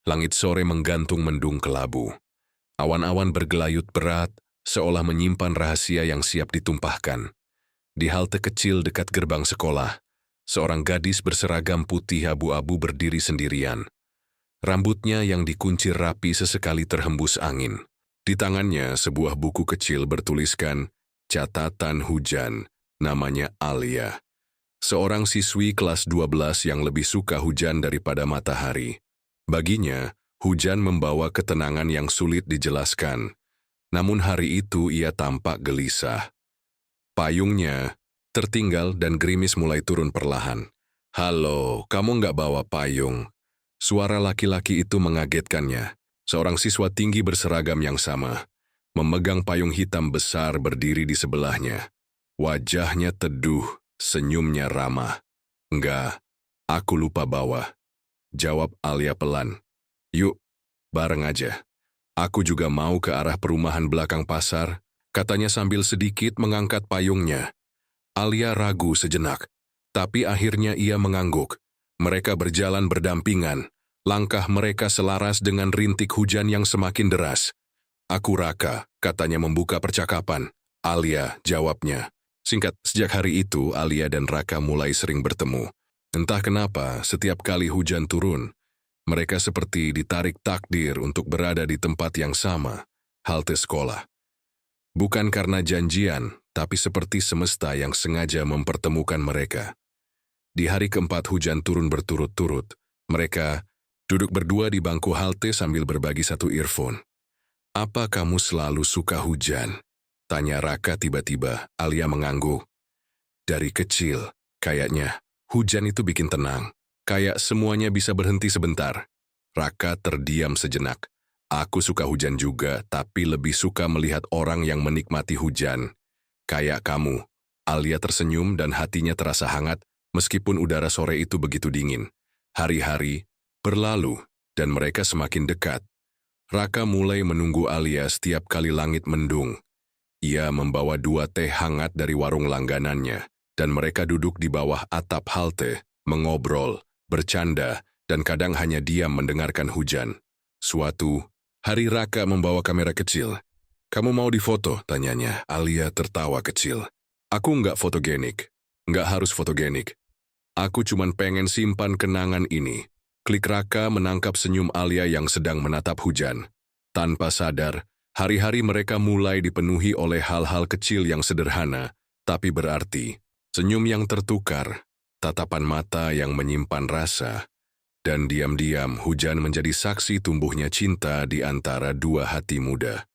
Langit sore menggantung mendung kelabu. Awan-awan bergelayut berat, seolah menyimpan rahasia yang siap ditumpahkan. Di halte kecil dekat gerbang sekolah, seorang gadis berseragam putih abu-abu berdiri sendirian. Rambutnya yang dikuncir rapi sesekali terhembus angin. Di tangannya sebuah buku kecil bertuliskan catatan hujan, namanya Alia. Seorang siswi kelas 12 yang lebih suka hujan daripada matahari. Baginya, hujan membawa ketenangan yang sulit dijelaskan. Namun hari itu ia tampak gelisah. Payungnya tertinggal dan gerimis mulai turun perlahan. "Halo, kamu nggak bawa payung?" Suara laki-laki itu mengagetkannya. Seorang siswa tinggi berseragam yang sama, memegang payung hitam besar berdiri di sebelahnya. Wajahnya teduh, senyumnya ramah. "Enggak, aku lupa bawa," jawab Alia pelan. "Yuk, bareng aja. Aku juga mau ke arah perumahan belakang pasar," katanya sambil sedikit mengangkat payungnya. Alia ragu sejenak, tapi akhirnya ia mengangguk. Mereka berjalan berdampingan. Langkah mereka selaras dengan rintik hujan yang semakin deras. "Aku Raka," katanya membuka percakapan. "Alia," jawabnya. Sejak hari itu, Alia dan Raka mulai sering bertemu. Entah kenapa, setiap kali hujan turun, mereka seperti ditarik takdir untuk berada di tempat yang sama, halte sekolah. Bukan karena janjian, tapi seperti semesta yang sengaja mempertemukan mereka. Di hari keempat hujan turun berturut-turut, mereka duduk berdua di bangku halte sambil berbagi satu earphone. "Apa kamu selalu suka hujan?" tanya Raka tiba-tiba. Alia mengangguk. "Dari kecil, kayaknya hujan itu bikin tenang. Kayak semuanya bisa berhenti sebentar." Raka terdiam sejenak. "Aku suka hujan juga, tapi lebih suka melihat orang yang menikmati hujan. Kayak kamu." Alia tersenyum dan hatinya terasa hangat, meskipun udara sore itu begitu dingin. Hari-hari berlalu, dan mereka semakin dekat. Raka mulai menunggu Alia setiap kali langit mendung. Ia membawa 2 teh hangat dari warung langganannya, dan mereka duduk di bawah atap halte, mengobrol, bercanda, dan kadang hanya diam mendengarkan hujan. Suatu hari Raka membawa kamera kecil. "Kamu mau difoto?" tanyanya. Alia tertawa kecil. "Aku nggak fotogenik. Nggak harus fotogenik. Aku cuman pengen simpan kenangan ini." Klik Raka menangkap senyum Alia yang sedang menatap hujan. Tanpa sadar, hari-hari mereka mulai dipenuhi oleh hal-hal kecil yang sederhana, tapi berarti. Senyum yang tertukar, tatapan mata yang menyimpan rasa, dan diam-diam hujan menjadi saksi tumbuhnya cinta di antara 2 hati muda.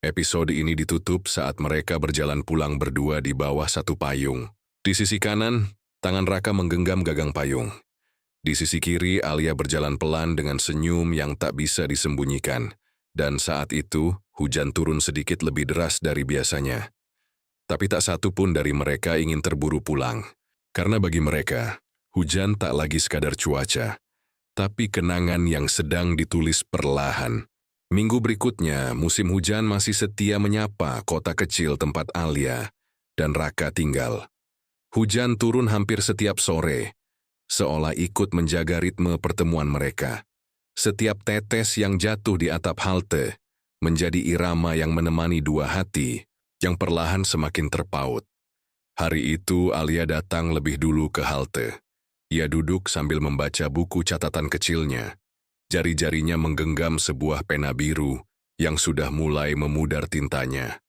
Episode ini ditutup saat mereka berjalan pulang berdua di bawah satu payung. Di sisi kanan, tangan Raka menggenggam gagang payung. Di sisi kiri, Alia berjalan pelan dengan senyum yang tak bisa disembunyikan. Dan saat itu, hujan turun sedikit lebih deras dari biasanya. Tapi tak satu pun dari mereka ingin terburu pulang. Karena bagi mereka, hujan tak lagi sekadar cuaca, tapi kenangan yang sedang ditulis perlahan. Minggu berikutnya, musim hujan masih setia menyapa kota kecil tempat Alia dan Raka tinggal. Hujan turun hampir setiap sore, seolah ikut menjaga ritme pertemuan mereka. Setiap tetes yang jatuh di atap halte menjadi irama yang menemani 2 hati yang perlahan semakin terpaut. Hari itu Alia datang lebih dulu ke halte. Ia duduk sambil membaca buku catatan kecilnya. Jari-jarinya menggenggam sebuah pena biru yang sudah mulai memudar tintanya.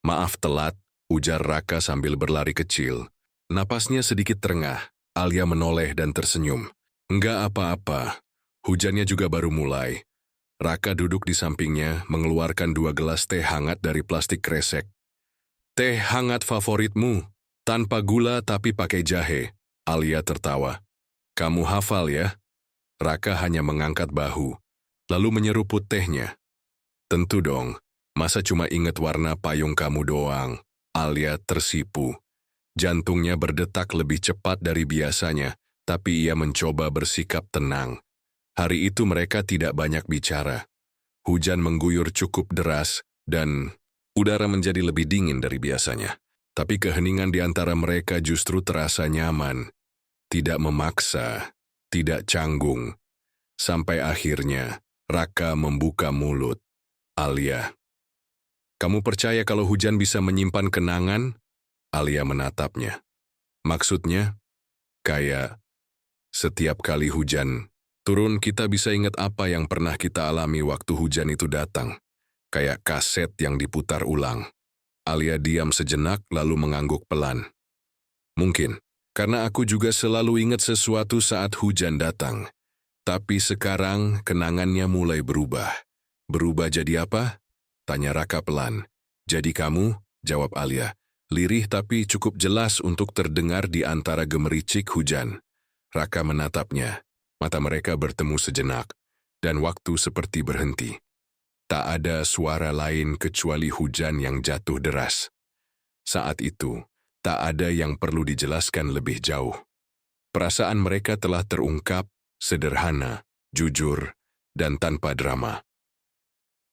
"Maaf telat," ujar Raka sambil berlari kecil. Napasnya sedikit terengah. Alia menoleh dan tersenyum. "Enggak apa-apa, hujannya juga baru mulai." Raka duduk di sampingnya, mengeluarkan 2 gelas teh hangat dari plastik kresek. "Teh hangat favoritmu, tanpa gula tapi pakai jahe." Alia tertawa. "Kamu hafal ya?" Raka hanya mengangkat bahu, lalu menyeruput tehnya. "Tentu dong, masa cuma ingat warna payung kamu doang?" Alia tersipu. Jantungnya berdetak lebih cepat dari biasanya, tapi ia mencoba bersikap tenang. Hari itu mereka tidak banyak bicara. Hujan mengguyur cukup deras, dan udara menjadi lebih dingin dari biasanya. Tapi keheningan di antara mereka justru terasa nyaman. Tidak memaksa, tidak canggung. Sampai akhirnya, Raka membuka mulut. Alia, kamu percaya kalau hujan bisa menyimpan kenangan? Alia menatapnya. Maksudnya, kayak setiap kali hujan turun kita bisa ingat apa yang pernah kita alami waktu hujan itu datang. Kayak kaset yang diputar ulang. Alia diam sejenak lalu mengangguk pelan. Mungkin, karena aku juga selalu ingat sesuatu saat hujan datang. Tapi sekarang kenangannya mulai berubah. Berubah jadi apa? Tanya Raka pelan. Jadi kamu? Jawab Alia. Lirih tapi cukup jelas untuk terdengar di antara gemericik hujan. Raka menatapnya. Mata mereka bertemu sejenak. Dan waktu seperti berhenti. Tak ada suara lain kecuali hujan yang jatuh deras. Saat itu, tak ada yang perlu dijelaskan lebih jauh. Perasaan mereka telah terungkap, sederhana, jujur, dan tanpa drama.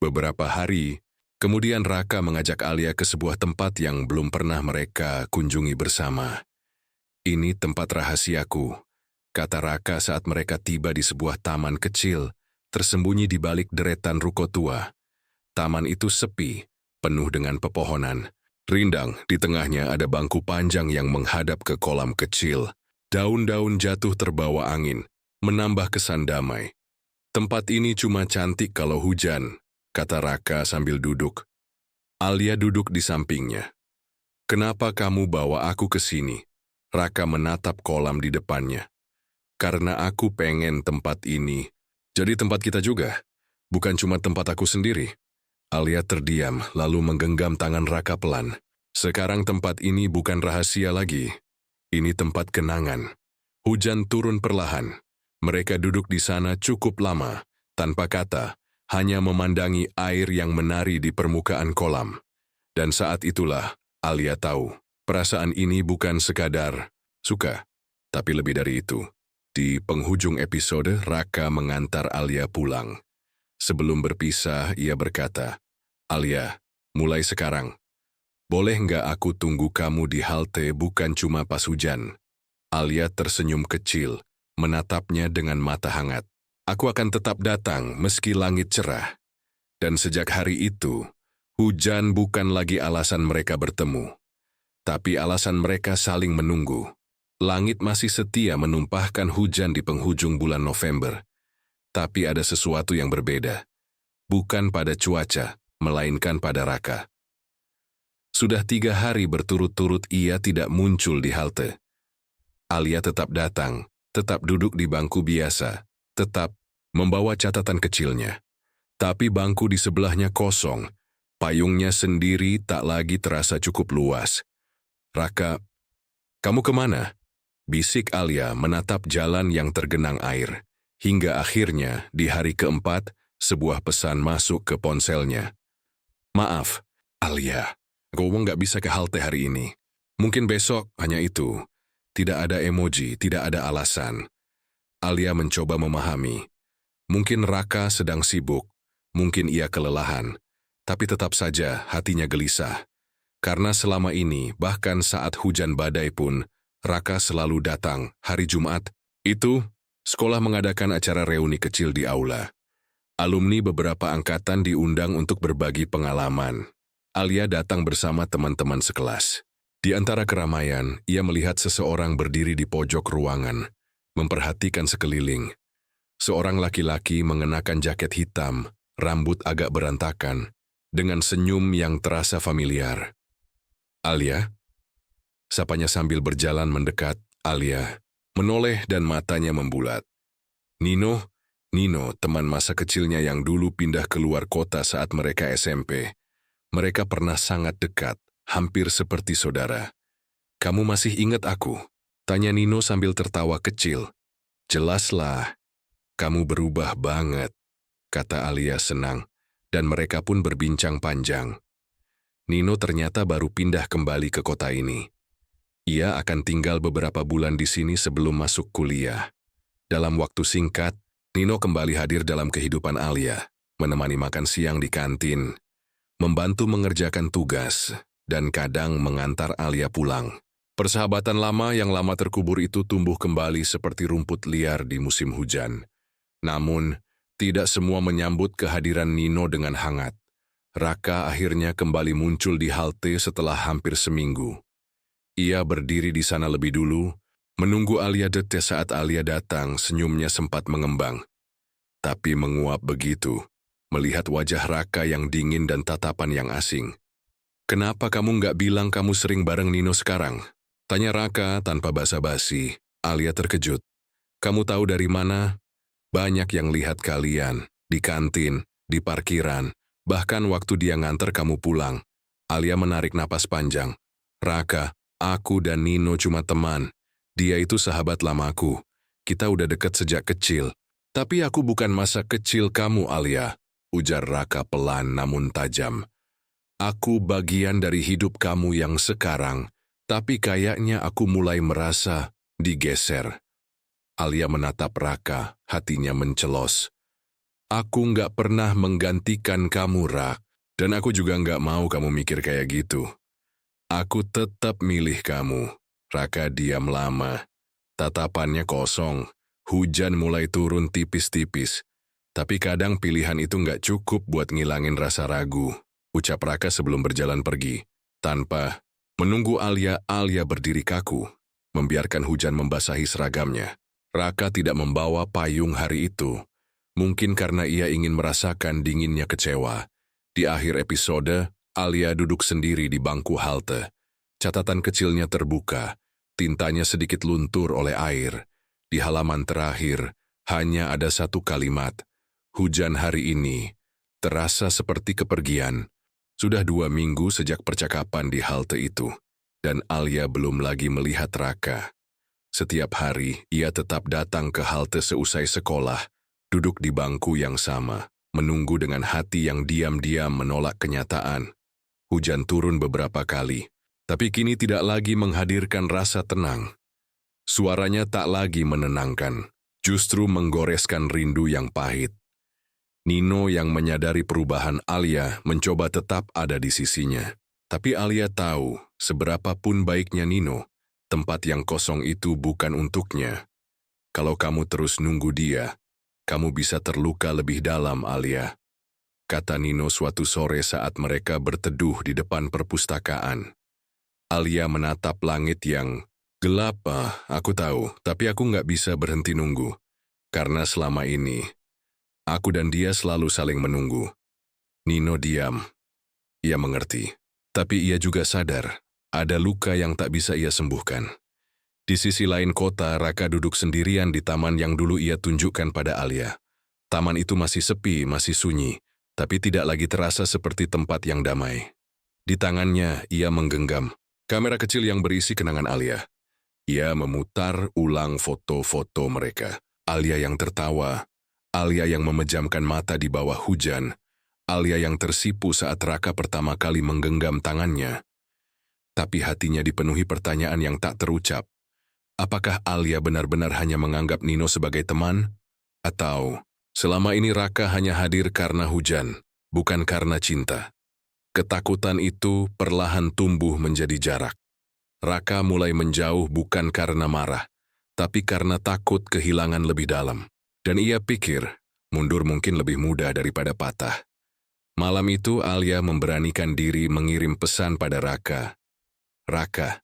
Beberapa hari, kemudian Raka mengajak Alia ke sebuah tempat yang belum pernah mereka kunjungi bersama. Ini tempat rahasiaku, kata Raka saat mereka tiba di sebuah taman kecil, tersembunyi di balik deretan ruko tua. Taman itu sepi, penuh dengan pepohonan. Rindang, di tengahnya ada bangku panjang yang menghadap ke kolam kecil. Daun-daun jatuh terbawa angin, menambah kesan damai. Tempat ini cuma cantik kalau hujan, kata Raka sambil duduk. Alia duduk di sampingnya. Kenapa kamu bawa aku ke sini? Raka menatap kolam di depannya. Karena aku pengen tempat ini jadi tempat kita juga, bukan cuma tempat aku sendiri. Alia terdiam, lalu menggenggam tangan Raka pelan. Sekarang tempat ini bukan rahasia lagi. Ini tempat kenangan. Hujan turun perlahan. Mereka duduk di sana cukup lama, tanpa kata, hanya memandangi air yang menari di permukaan kolam. Dan saat itulah, Alia tahu, perasaan ini bukan sekadar suka, tapi lebih dari itu. Di penghujung episode, Raka mengantar Alia pulang. Sebelum berpisah, ia berkata, Alia, mulai sekarang, boleh nggak aku tunggu kamu di halte bukan cuma pas hujan? Alia tersenyum kecil, menatapnya dengan mata hangat. Aku akan tetap datang meski langit cerah. Dan sejak hari itu, hujan bukan lagi alasan mereka bertemu. Tapi alasan mereka saling menunggu. Langit masih setia menumpahkan hujan di penghujung bulan November. Tapi ada sesuatu yang berbeda. Bukan pada cuaca, melainkan pada Raka. Sudah 3 hari berturut-turut ia tidak muncul di halte. Alia tetap datang, tetap duduk di bangku biasa, tetap membawa catatan kecilnya. Tapi bangku di sebelahnya kosong, payungnya sendiri tak lagi terasa cukup luas. Raka, kamu kemana? Bisik Alia menatap jalan yang tergenang air. Hingga akhirnya, di hari keempat, sebuah pesan masuk ke ponselnya. Maaf, Alia, aku nggak bisa ke halte hari ini. Mungkin besok, hanya itu. Tidak ada emoji, tidak ada alasan. Alia mencoba memahami. Mungkin Raka sedang sibuk, mungkin ia kelelahan. Tapi tetap saja hatinya gelisah. Karena selama ini, bahkan saat hujan badai pun, Raka selalu datang hari Jumat. Itu, sekolah mengadakan acara reuni kecil di aula. Alumni beberapa angkatan diundang untuk berbagi pengalaman. Alia datang bersama teman-teman sekelas. Di antara keramaian, ia melihat seseorang berdiri di pojok ruangan, memperhatikan sekeliling. Seorang laki-laki mengenakan jaket hitam, rambut agak berantakan, dengan senyum yang terasa familiar. Alia? Sapanya sambil berjalan mendekat, Alia menoleh dan matanya membulat. Nino, teman masa kecilnya yang dulu pindah keluar kota saat mereka SMP. Mereka pernah sangat dekat, hampir seperti saudara. Kamu masih ingat aku? Tanya Nino sambil tertawa kecil. Jelaslah, kamu berubah banget, kata Alia senang, dan mereka pun berbincang panjang. Nino ternyata baru pindah kembali ke kota ini. Ia akan tinggal beberapa bulan di sini sebelum masuk kuliah. Dalam waktu singkat, Nino kembali hadir dalam kehidupan Alia, menemani makan siang di kantin, membantu mengerjakan tugas, dan kadang mengantar Alia pulang. Persahabatan lama yang lama terkubur itu tumbuh kembali seperti rumput liar di musim hujan. Namun, tidak semua menyambut kehadiran Nino dengan hangat. Raka akhirnya kembali muncul di halte setelah hampir seminggu. Ia berdiri di sana lebih dulu, menunggu Alia detik. Saat Alia datang, senyumnya sempat mengembang. Tapi menguap begitu, melihat wajah Raka yang dingin dan tatapan yang asing. "Kenapa kamu nggak bilang kamu sering bareng Nino sekarang?" tanya Raka tanpa basa-basi. Alia terkejut. "Kamu tahu dari mana?" "Banyak yang lihat kalian, di kantin, di parkiran, bahkan waktu dia nganter kamu pulang." Alia menarik napas panjang. "Raka, aku dan Nino cuma teman. Dia itu sahabat lamaku. Kita udah deket sejak kecil." "Tapi aku bukan masa kecil kamu, Alia," ujar Raka pelan namun tajam. "Aku bagian dari hidup kamu yang sekarang, tapi kayaknya aku mulai merasa digeser." Alia menatap Raka, hatinya mencelos. "Aku nggak pernah menggantikan kamu, Rak, dan aku juga nggak mau kamu mikir kayak gitu. Aku tetap milih kamu." Raka diam lama. Tatapannya kosong. Hujan mulai turun tipis-tipis. "Tapi kadang pilihan itu nggak cukup buat ngilangin rasa ragu," ucap Raka sebelum berjalan pergi. Tanpa menunggu Alia berdiri kaku, membiarkan hujan membasahi seragamnya. Raka tidak membawa payung hari itu, mungkin karena ia ingin merasakan dinginnya kecewa. Di akhir episode, Alia duduk sendiri di bangku halte. Catatan kecilnya terbuka, tintanya sedikit luntur oleh air. Di halaman terakhir, hanya ada satu kalimat. "Hujan hari ini terasa seperti kepergian." Sudah 2 minggu sejak percakapan di halte itu, dan Alia belum lagi melihat Raka. Setiap hari, ia tetap datang ke halte seusai sekolah, duduk di bangku yang sama, menunggu dengan hati yang diam-diam menolak kenyataan. Hujan turun beberapa kali, tapi kini tidak lagi menghadirkan rasa tenang. Suaranya tak lagi menenangkan, justru menggoreskan rindu yang pahit. Nino yang menyadari perubahan Alia mencoba tetap ada di sisinya. Tapi Alia tahu, seberapa pun baiknya Nino, tempat yang kosong itu bukan untuknya. "Kalau kamu terus nunggu dia, kamu bisa terluka lebih dalam, Alia," kata Nino suatu sore saat mereka berteduh di depan perpustakaan. Alia menatap langit yang gelap. "Aku tahu, tapi aku nggak bisa berhenti nunggu. Karena selama ini, aku dan dia selalu saling menunggu." Nino diam. Ia mengerti. Tapi ia juga sadar, ada luka yang tak bisa ia sembuhkan. Di sisi lain kota, Raka duduk sendirian di taman yang dulu ia tunjukkan pada Alia. Taman itu masih sepi, masih sunyi, tapi tidak lagi terasa seperti tempat yang damai. Di tangannya, ia menggenggam kamera kecil yang berisi kenangan Alia. Ia memutar ulang foto-foto mereka. Alia yang tertawa, Alia yang memejamkan mata di bawah hujan, Alia yang tersipu saat Raka pertama kali menggenggam tangannya. Tapi hatinya dipenuhi pertanyaan yang tak terucap. Apakah Alia benar-benar hanya menganggap Nino sebagai teman? Atau selama ini Raka hanya hadir karena hujan, bukan karena cinta? Ketakutan itu perlahan tumbuh menjadi jarak. Raka mulai menjauh bukan karena marah, tapi karena takut kehilangan lebih dalam. Dan ia pikir, mundur mungkin lebih mudah daripada patah. Malam itu Alia memberanikan diri mengirim pesan pada Raka. "Raka,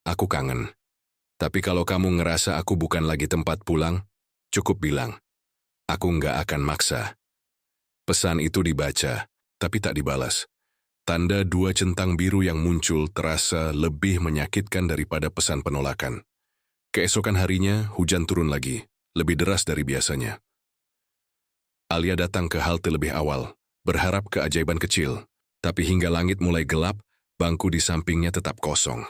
aku kangen. Tapi kalau kamu ngerasa aku bukan lagi tempat pulang, cukup bilang. Aku nggak akan maksa." Pesan itu dibaca, tapi tak dibalas. Tanda 2 centang biru yang muncul terasa lebih menyakitkan daripada pesan penolakan. Keesokan harinya, hujan turun lagi, lebih deras dari biasanya. Alia datang ke halte lebih awal, berharap keajaiban kecil, tapi hingga langit mulai gelap, bangku di sampingnya tetap kosong.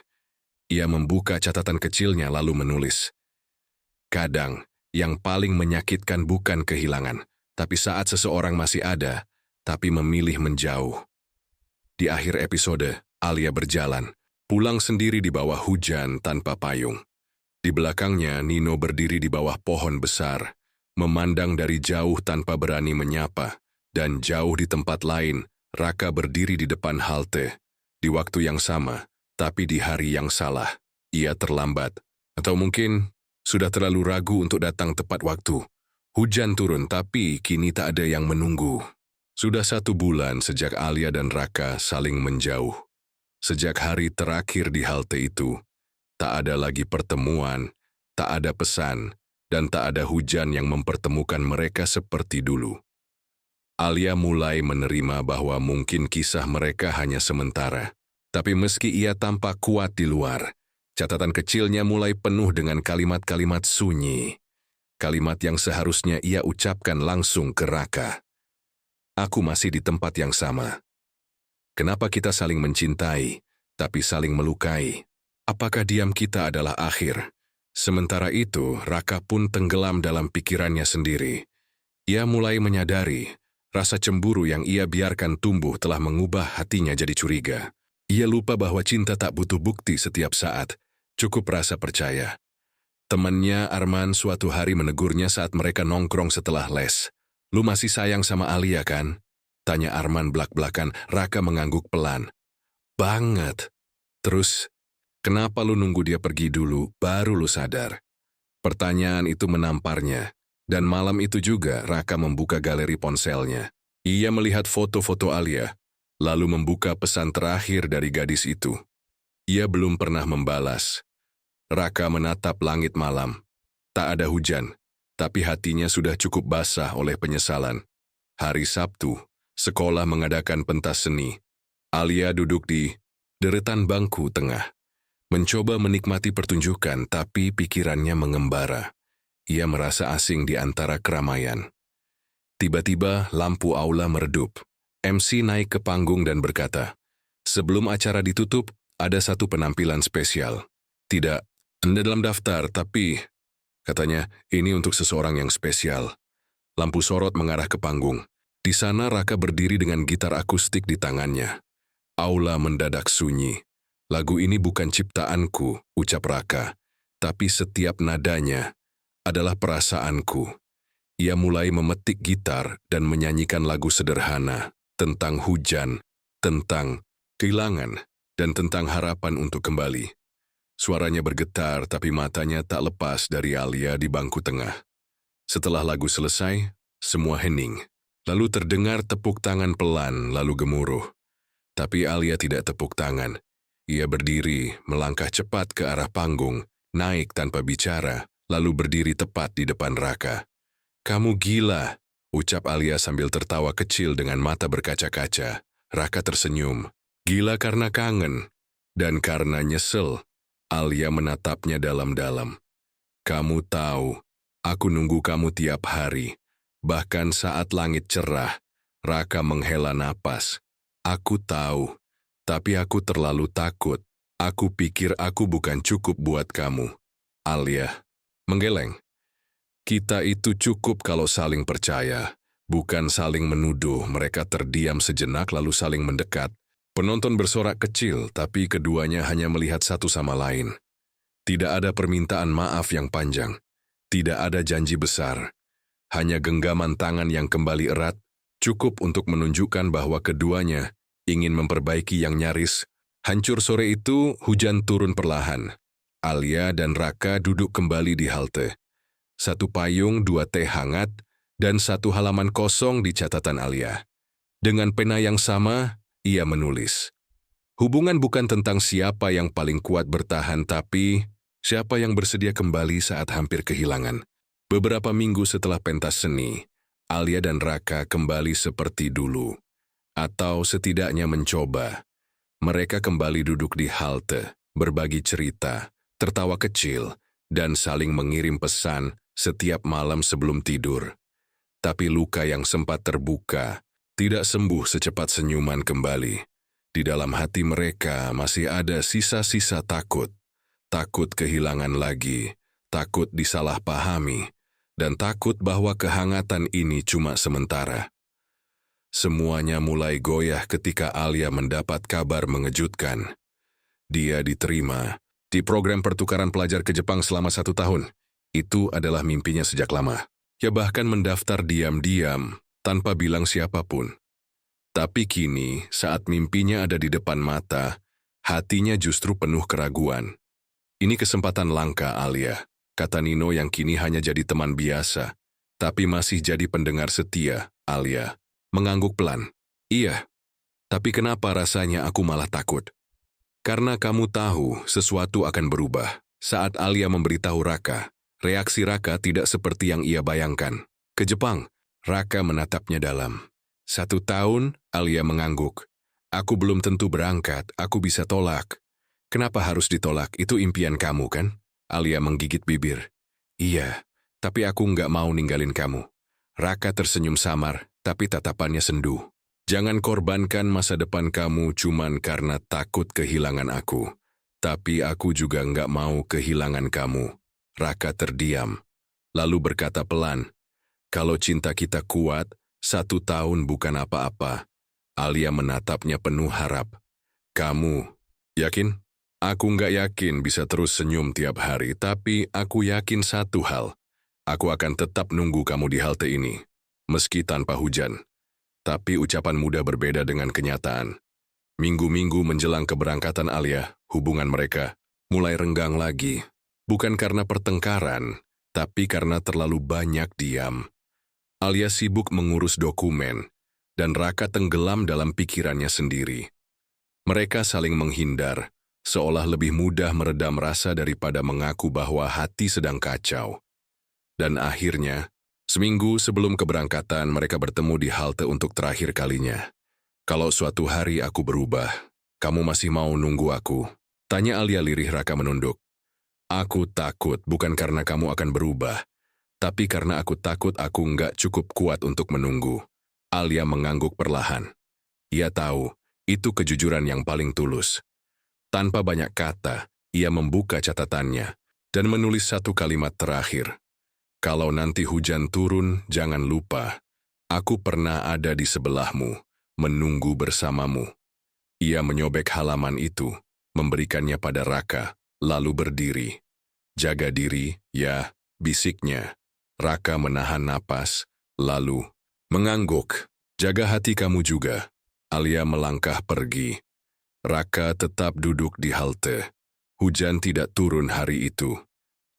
Ia membuka catatan kecilnya lalu menulis. "Kadang, yang paling menyakitkan bukan kehilangan, tapi saat seseorang masih ada, tapi memilih menjauh." Di akhir episode, Alia berjalan, pulang sendiri di bawah hujan tanpa payung. Di belakangnya, Nino berdiri di bawah pohon besar, memandang dari jauh tanpa berani menyapa, dan jauh di tempat lain, Raka berdiri di depan halte. Di waktu yang sama, tapi di hari yang salah, ia terlambat. Atau mungkin sudah terlalu ragu untuk datang tepat waktu. Hujan turun, tapi kini tak ada yang menunggu. Sudah 1 bulan sejak Alia dan Raka saling menjauh. Sejak hari terakhir di halte itu, tak ada lagi pertemuan, tak ada pesan, dan tak ada hujan yang mempertemukan mereka seperti dulu. Alia mulai menerima bahwa mungkin kisah mereka hanya sementara. Tapi meski ia tampak kuat di luar, catatan kecilnya mulai penuh dengan kalimat-kalimat sunyi. Kalimat yang seharusnya ia ucapkan langsung ke Raka. Aku masih di tempat yang sama. Kenapa kita saling mencintai, tapi saling melukai? Apakah diam kita adalah akhir? Sementara itu, Raka pun tenggelam dalam pikirannya sendiri. Ia mulai menyadari, rasa cemburu yang ia biarkan tumbuh telah mengubah hatinya jadi curiga. Ia lupa bahwa cinta tak butuh bukti setiap saat, cukup rasa percaya. Temannya Arman suatu hari menegurnya saat mereka nongkrong setelah les. Lu masih sayang sama Alia kan? Tanya Arman belak-belakan. Raka mengangguk pelan. Banget. Terus, kenapa lu nunggu dia pergi dulu, baru lu sadar? Pertanyaan itu menamparnya. Dan malam itu juga Raka membuka galeri ponselnya. Ia melihat foto-foto Alia, lalu membuka pesan terakhir dari gadis itu. Ia belum pernah membalas. Raka menatap langit malam. Tak ada hujan, tapi hatinya sudah cukup basah oleh penyesalan. Hari Sabtu, sekolah mengadakan pentas seni. Alia duduk di deretan bangku tengah. Mencoba menikmati pertunjukan, tapi pikirannya mengembara. Ia merasa asing di antara keramaian. Tiba-tiba lampu aula meredup. MC naik ke panggung dan berkata, "Sebelum acara ditutup, ada satu penampilan spesial. Tidak, Anda dalam daftar, tapi," katanya, "ini untuk seseorang yang spesial." Lampu sorot mengarah ke panggung. Di sana Raka berdiri dengan gitar akustik di tangannya. Aula mendadak sunyi. Lagu ini bukan ciptaanku, ucap Raka, tapi setiap nadanya adalah perasaanku. Ia mulai memetik gitar dan menyanyikan lagu sederhana tentang hujan, tentang kehilangan, dan tentang harapan untuk kembali. Suaranya bergetar, tapi matanya tak lepas dari Alia di bangku tengah. Setelah lagu selesai, semua hening. Lalu terdengar tepuk tangan pelan, lalu gemuruh. Tapi Alia tidak tepuk tangan. Ia berdiri, melangkah cepat ke arah panggung, naik tanpa bicara, lalu berdiri tepat di depan Raka. "Kamu gila," ucap Alia sambil tertawa kecil dengan mata berkaca-kaca. Raka tersenyum. Gila karena kangen, dan karena nyesel. Alia menatapnya dalam-dalam. "Kamu tahu, aku nunggu kamu tiap hari. Bahkan saat langit cerah." Raka menghela napas. "Aku tahu, tapi aku terlalu takut. Aku pikir aku bukan cukup buat kamu." Alia menggeleng. "Kita itu cukup kalau saling percaya, bukan saling menuduh." Mereka terdiam sejenak lalu saling mendekat. Penonton bersorak kecil, tapi keduanya hanya melihat satu sama lain. Tidak ada permintaan maaf yang panjang. Tidak ada janji besar. Hanya genggaman tangan yang kembali erat, cukup untuk menunjukkan bahwa keduanya ingin memperbaiki yang nyaris hancur. Sore itu, hujan turun perlahan. Alia dan Raka duduk kembali di halte. Satu payung, 2 teh hangat, dan 1 halaman kosong di catatan Alia. Dengan pena yang sama, ia menulis. Hubungan bukan tentang siapa yang paling kuat bertahan, tapi siapa yang bersedia kembali saat hampir kehilangan. Beberapa minggu setelah pentas seni, Alia dan Raka kembali seperti dulu. Atau setidaknya mencoba. Mereka kembali duduk di halte, berbagi cerita, tertawa kecil, dan saling mengirim pesan setiap malam sebelum tidur. Tapi luka yang sempat terbuka tidak sembuh secepat senyuman kembali. Di dalam hati mereka masih ada sisa-sisa takut. Takut kehilangan lagi, takut disalahpahami, dan takut bahwa kehangatan ini cuma sementara. Semuanya mulai goyah ketika Alia mendapat kabar mengejutkan. Dia diterima di program pertukaran pelajar ke Jepang selama 1 tahun. Itu adalah mimpinya sejak lama. Ia bahkan mendaftar diam-diam tanpa bilang siapapun. Tapi kini, saat mimpinya ada di depan mata, hatinya justru penuh keraguan. "Ini kesempatan langka, Alia," kata Nino yang kini hanya jadi teman biasa. Tapi masih jadi pendengar setia, Alia. Mengangguk pelan. Iya, tapi kenapa rasanya aku malah takut? Karena kamu tahu sesuatu akan berubah. Saat Alia memberitahu Raka, reaksi Raka tidak seperti yang ia bayangkan. Ke Jepang, Raka menatapnya dalam. 1 tahun, Alia mengangguk. Aku belum tentu berangkat, aku bisa tolak. Kenapa harus ditolak? Itu impian kamu, kan? Alia menggigit bibir. Iya, tapi aku nggak mau ninggalin kamu. Raka tersenyum samar, tapi tatapannya sendu. Jangan korbankan masa depan kamu cuman karena takut kehilangan aku. Tapi aku juga nggak mau kehilangan kamu. Raka terdiam, lalu berkata pelan, kalau cinta kita kuat, 1 tahun bukan apa-apa. Alia menatapnya penuh harap. Kamu, yakin? Aku nggak yakin bisa terus senyum tiap hari, tapi aku yakin satu hal. Aku akan tetap nunggu kamu di halte ini, meski tanpa hujan. Tapi ucapan muda berbeda dengan kenyataan. Minggu-minggu menjelang keberangkatan Alia, hubungan mereka mulai renggang lagi. Bukan karena pertengkaran, tapi karena terlalu banyak diam. Alia sibuk mengurus dokumen, dan Raka tenggelam dalam pikirannya sendiri. Mereka saling menghindar, seolah lebih mudah meredam rasa daripada mengaku bahwa hati sedang kacau. Dan akhirnya, seminggu sebelum keberangkatan, mereka bertemu di halte untuk terakhir kalinya. Kalau suatu hari aku berubah, kamu masih mau nunggu aku? Tanya Alia lirih. Raka menunduk. Aku takut bukan karena kamu akan berubah, tapi karena aku takut aku nggak cukup kuat untuk menunggu. Alia mengangguk perlahan. Ia tahu, itu kejujuran yang paling tulus. Tanpa banyak kata, ia membuka catatannya dan menulis 1 kalimat terakhir. Kalau nanti hujan turun, jangan lupa, aku pernah ada di sebelahmu, menunggu bersamamu. Ia menyobek halaman itu, memberikannya pada Raka, lalu berdiri. Jaga diri, ya, bisiknya. Raka menahan napas, lalu mengangguk. Jaga hati kamu juga. Alia melangkah pergi. Raka tetap duduk di halte. Hujan tidak turun hari itu.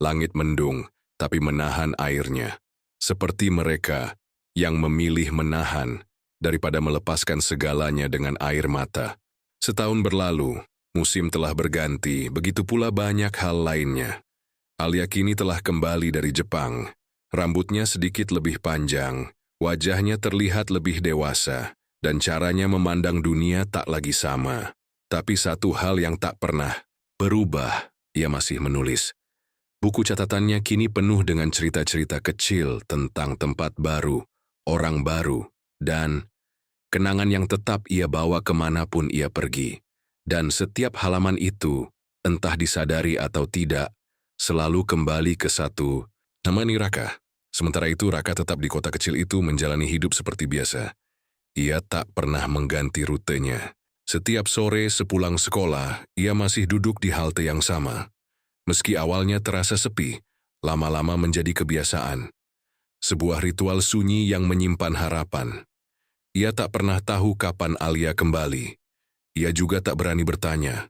Langit mendung, tapi menahan airnya. Seperti mereka yang memilih menahan daripada melepaskan segalanya dengan air mata. Setahun berlalu, musim telah berganti, begitu pula banyak hal lainnya. Alia kini telah kembali dari Jepang. Rambutnya sedikit lebih panjang, wajahnya terlihat lebih dewasa, dan caranya memandang dunia tak lagi sama. Tapi satu hal yang tak pernah berubah, ia masih menulis. Buku catatannya kini penuh dengan cerita-cerita kecil tentang tempat baru, orang baru, dan kenangan yang tetap ia bawa kemanapun ia pergi. Dan setiap halaman itu, entah disadari atau tidak, selalu kembali ke satu nama ini Raka. Sementara itu Raka tetap di kota kecil itu menjalani hidup seperti biasa. Ia tak pernah mengganti rutenya. Setiap sore sepulang sekolah, ia masih duduk di halte yang sama. Meski awalnya terasa sepi, lama-lama menjadi kebiasaan. Sebuah ritual sunyi yang menyimpan harapan. Ia tak pernah tahu kapan Alia kembali. Ia juga tak berani bertanya.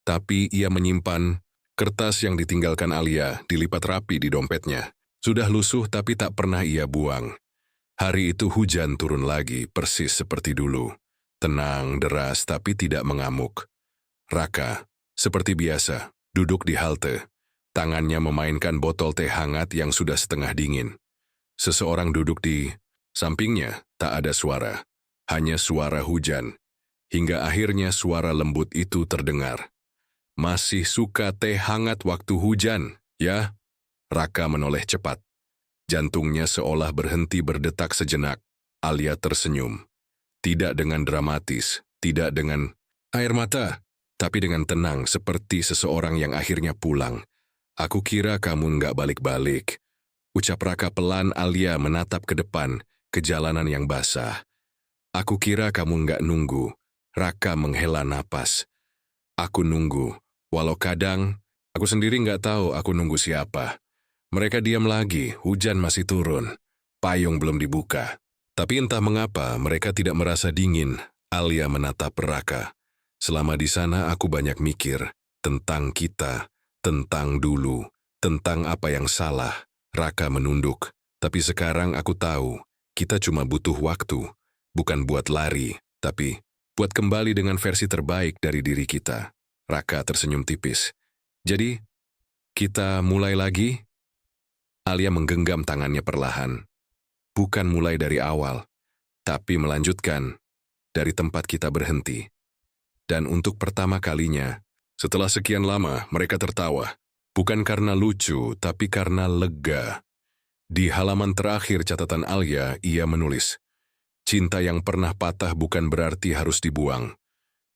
Tapi ia menyimpan kertas yang ditinggalkan Alia dilipat rapi di dompetnya. Sudah lusuh tapi tak pernah ia buang. Hari itu hujan turun lagi, persis seperti dulu. Tenang, deras, tapi tidak mengamuk. Raka, seperti biasa, duduk di halte. Tangannya memainkan botol teh hangat yang sudah setengah dingin. Seseorang duduk di sampingnya, tak ada suara. Hanya suara hujan. Hingga akhirnya suara lembut itu terdengar. Masih suka teh hangat waktu hujan, ya? Raka menoleh cepat. Jantungnya seolah berhenti berdetak sejenak. Alia tersenyum. Tidak dengan dramatis, tidak dengan air mata, tapi dengan tenang seperti seseorang yang akhirnya pulang. Aku kira kamu nggak balik-balik. Ucap Raka pelan. Alia menatap ke depan, ke jalanan yang basah. Aku kira kamu nggak nunggu. Raka menghela napas. Aku nunggu, walau kadang aku sendiri nggak tahu aku nunggu siapa. Mereka diam lagi, hujan masih turun. Payung belum dibuka. Tapi entah mengapa mereka tidak merasa dingin. Alia menatap Raka. Selama di sana aku banyak mikir tentang kita, tentang dulu, tentang apa yang salah. Raka menunduk. Tapi sekarang aku tahu, kita cuma butuh waktu, bukan buat lari, tapi buat kembali dengan versi terbaik dari diri kita. Raka tersenyum tipis. Jadi, kita mulai lagi? Alia menggenggam tangannya perlahan. Bukan mulai dari awal, tapi melanjutkan dari tempat kita berhenti. Dan untuk pertama kalinya, setelah sekian lama mereka tertawa. Bukan karena lucu, tapi karena lega. Di halaman terakhir catatan Alia, ia menulis, cinta yang pernah patah bukan berarti harus dibuang.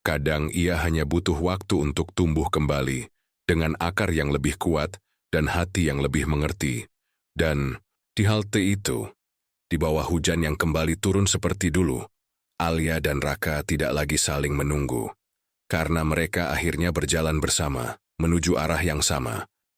Kadang ia hanya butuh waktu untuk tumbuh kembali, dengan akar yang lebih kuat dan hati yang lebih mengerti. Dan di halte itu, di bawah hujan yang kembali turun seperti dulu, Alia dan Raka tidak lagi saling menunggu. Karena mereka akhirnya berjalan bersama, menuju arah yang sama.